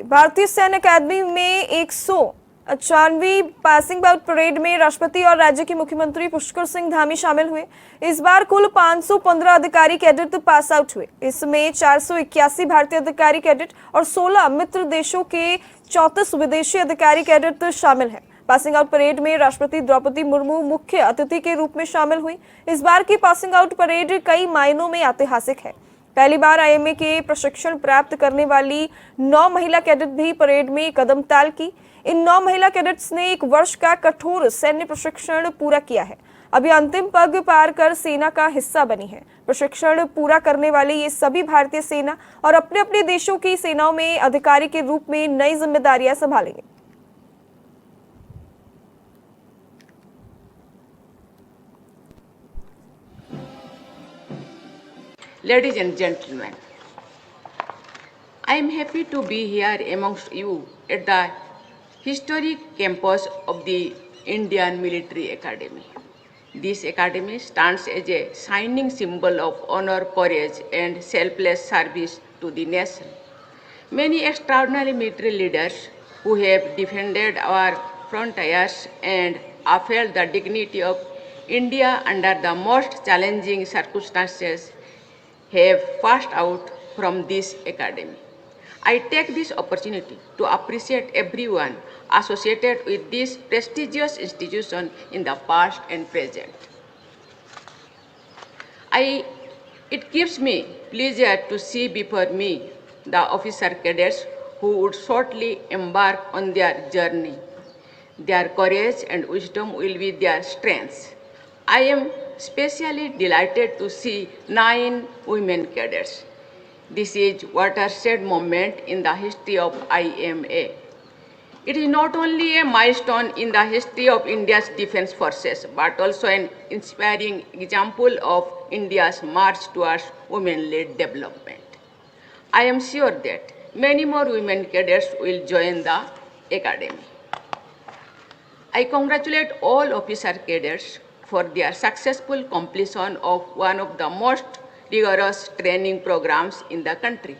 भारतीय सैन्य अकादमी में 195वीं पासिंग आउट परेड में राष्ट्रपति और राज्य के मुख्यमंत्री पुष्कर सिंह धामी शामिल हुए। इस बार कुल 515 अधिकारी कैडेट पास आउट हुए। इसमें 481 भारतीय अधिकारी कैडेट और 16 मित्र देशों के 34 विदेशी अधिकारी कैडेट शामिल हैं। पासिंग आउट परेड में राष्ट्रपति द्रौपदी मुर्मू मुख्य अतिथि के रूप में शामिल हुई। इस बार की पासिंग आउट परेड कई मायनों में ऐतिहासिक है। पहली बार आईएमए के प्रशिक्षण प्राप्त करने वाली 9 महिला कैडेट भी परेड में कदम ताल की। इन 9 महिला कैडेट्स ने 1 वर्ष का कठोर सैन्य प्रशिक्षण पूरा किया है। अभी अंतिम पग पार कर सेना का हिस्सा बनी है। प्रशिक्षण पूरा करने वाले ये सभी भारतीय सेना और अपने अपने देशों की सेनाओं में अधिकारी के रूप में नई जिम्मेदारियां संभालेंगे। Ladies and gentlemen, I am happy to be here amongst you at the historic campus of the Indian Military Academy. This academy stands as a shining symbol of honor, courage, and selfless service to the nation. Many extraordinary military leaders who have defended our frontiers and upheld the dignity of India under the most challenging circumstances have passed out from this academy. I take this opportunity to appreciate everyone associated with this prestigious institution in the past and present. It gives me pleasure to see before me the officer cadets who would shortly embark on their journey. Their courage and wisdom will be their strengths. I am especially delighted to see 9 women cadets. This is a watershed moment in the history of IMA. It is not only a milestone in the history of India's defense forces, but also an inspiring example of India's march towards women-led development. I am sure that many more women cadets will join the academy. I congratulate all officer cadets for their successful completion of one of the most rigorous training programs in the country.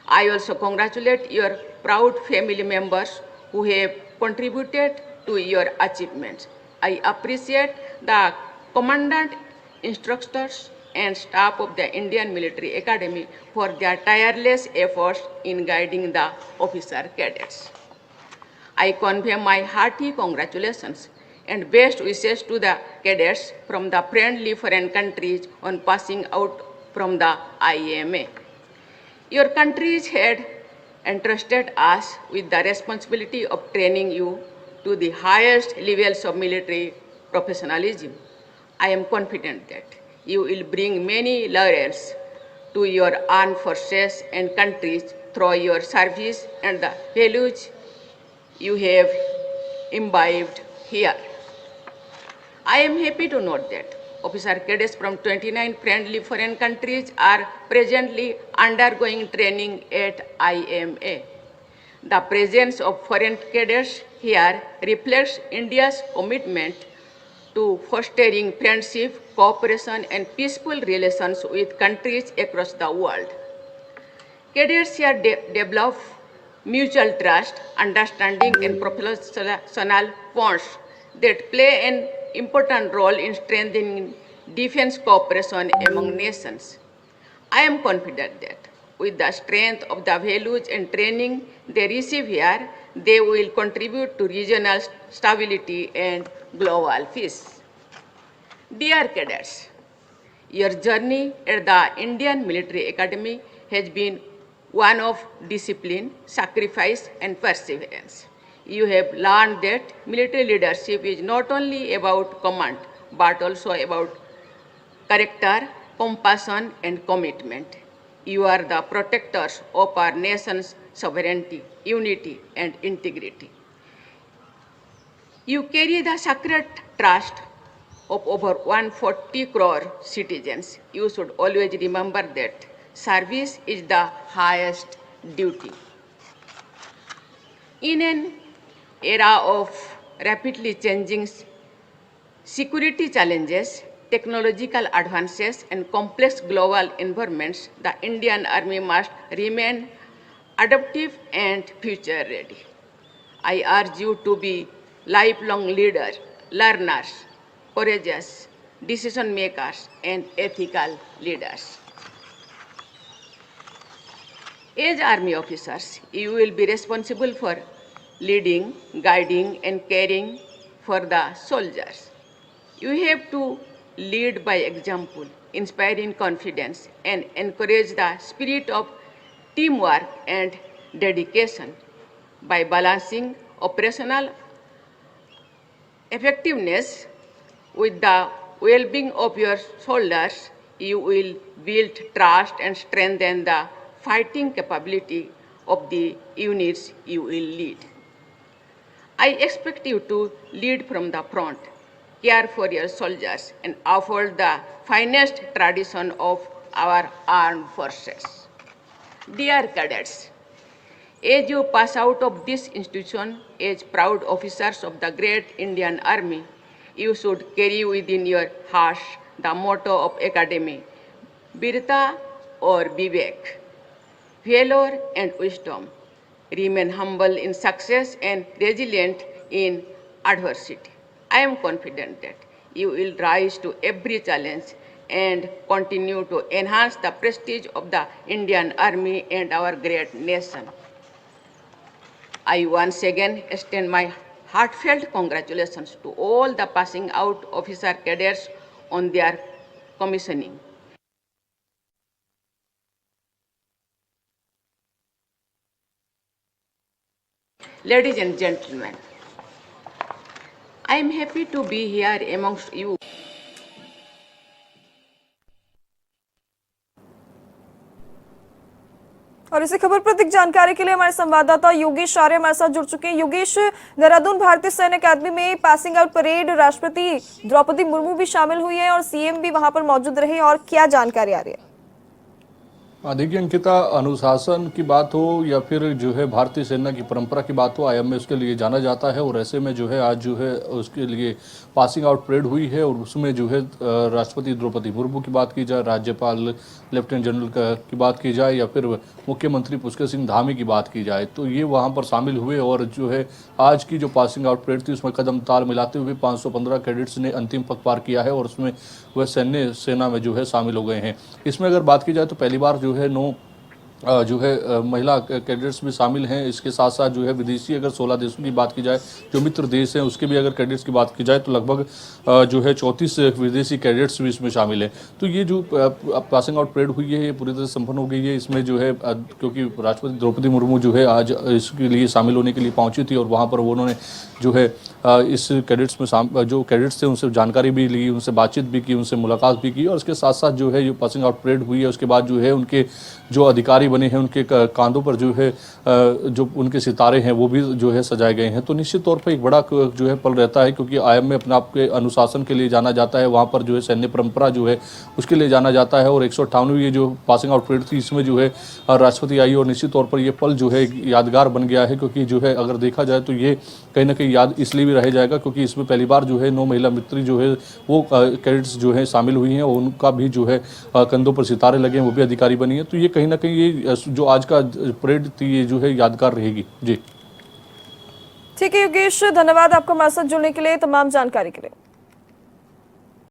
I also congratulate your proud family members who have contributed to your achievements. I appreciate the commandant, instructors, and staff of the Indian Military Academy for their tireless efforts in guiding the officer cadets. I convey my hearty congratulations and best wishes to the cadets from the friendly foreign countries on passing out from the IMA. Your countries had entrusted us with the responsibility of training you to the highest levels of military professionalism. I am confident that you will bring many laurels to your armed forces and countries through your service and the values you have imbibed here. I am happy to note that officer cadets from 29 friendly foreign countries are presently undergoing training at IMA. The presence of foreign cadets here reflects India's commitment to fostering friendship, cooperation, and peaceful relations with countries across the world. Cadets here develop mutual trust, understanding, and professional bonds that play an important role in strengthening defense cooperation among nations. I am confident that with the strength of the values and training they receive here, they will contribute to regional stability and global peace. Dear cadets, your journey at the Indian Military Academy has been one of discipline, sacrifice, and perseverance. You have learned that military leadership is not only about command, but also about character, compassion, and commitment. You are the protectors of our nation's sovereignty, unity, and integrity. You carry the sacred trust of over 140 crore citizens. You should always remember that service is the highest duty. In an era of rapidly changing security challenges, technological advances, and complex global environments, the Indian Army must remain adaptive and future ready. I urge you to be lifelong learners, courageous decision makers, and ethical leaders. As Army officers, you will be responsible for leading, guiding, and caring for the soldiers. You have to lead by example, inspiring confidence, and encourage the spirit of teamwork and dedication by balancing operational effectiveness with the well-being of your soldiers. You will build trust and strengthen the fighting capability of the units you will lead. I expect you to lead from the front, care for your soldiers, and uphold the finest tradition of our armed forces. Dear cadets, as you pass out of this institution as proud officers of the great Indian Army, you should carry within your hearts the motto of Academy, Virta or Vivek, valor and wisdom. Remain humble in success and resilient in adversity. I am confident that you will rise to every challenge and continue to enhance the prestige of the Indian Army and our great nation. I once again extend my heartfelt congratulations to all the passing out officer cadets on their commissioning. Ladies and gentlemen, I am happy to be here amongst you. और इसी खबर पर अधिक जानकारी के लिए हमारे संवाददाता योगेश आर्य हमारे साथ जुड़ चुके हैं। योगेश, देहरादून भारतीय सैन्य अकादमी में पासिंग आउट परेड राष्ट्रपति द्रौपदी मुर्मू भी शामिल हुई है और सीएम भी वहां पर मौजूद रहे, और क्या जानकारी आ रही है? देखिए अंकिता, अनुशासन की बात हो या फिर जो है भारतीय सेना की परंपरा की बात हो, आईएम में उसके लिए जाना जाता है। और ऐसे में जो है आज जो है उसके लिए पासिंग आउट परेड हुई है और उसमें जो है राष्ट्रपति द्रौपदी मुर्मू की बात की जाए, राज्यपाल लेफ्टिनेंट जनरल की बात की जाए या फिर मुख्यमंत्री पुष्कर सिंह धामी की बात की जाए, तो ये वहाँ पर शामिल हुए। और जो है आज की जो पासिंग आउट परेड थी उसमें कदम ताल मिलाते हुए 515 कैडेट्स ने अंतिम पग पार किया है और उसमें वह सैन्य सेना में जो है शामिल हो गए हैं। इसमें अगर बात की जाए तो पहली बार जो है जो है महिला कैडेट्स भी शामिल हैं। इसके साथ साथ जो है विदेशी अगर 16 देशों की बात की जाए, जो मित्र देश हैं उसके भी अगर कैडेट्स की बात की जाए तो लगभग जो है 34 विदेशी कैडेट्स भी इसमें शामिल हैं। तो ये जो पासिंग आउट परेड हुई है ये पूरी तरह संपन्न हो गई है। इसमें जो है क्योंकि राष्ट्रपति द्रौपदी मुर्मू जो है आज इसके लिए शामिल होने के लिए पहुंची थी और वहाँ पर उन्होंने जो है इस कैडेट्स में जो कैडेट्स थे उनसे जानकारी भी ली, उनसे बातचीत भी की, उनसे मुलाकात भी की। और इसके साथ साथ जो है ये पासिंग आउट परेड हुई है उसके बाद जो है उनके जो अधिकारी बने हैं उनके कांधों पर जो है जो उनके सितारे हैं वो भी जो है सजाए गए हैं। तो निश्चित तौर पर एक बड़ा जो है पल रहता है, क्योंकि आईएम में अपने आप के अनुशासन के लिए जाना जाता है, वहाँ पर जो है सैन्य परंपरा जो है उसके लिए जाना जाता है। और 158वीं जो पासिंग आउट परेड थी इसमें जो है राष्ट्रपति आई और निश्चित तौर पर ये पल जो है यादगार बन गया है, क्योंकि जो है अगर देखा जाए तो ये कहीं ना कहीं याद इसलिए भी रह जाएगा क्योंकि इसमें पहली बार जो है 9 महिला मित्री जो है वो कैडेट्स जो है शामिल हुई हैं और उनका भी जो है कंधों पर सितारे लगे हैं, वो भी अधिकारी बनी है। तो ये कहीं ना कहीं ये जो आज का परेड थी ये जो है यादगार रहेगी। जी ठीक है योगेश, धन्यवाद आपको हमारे साथ जुड़ने के लिए, तमाम जानकारी के लिए।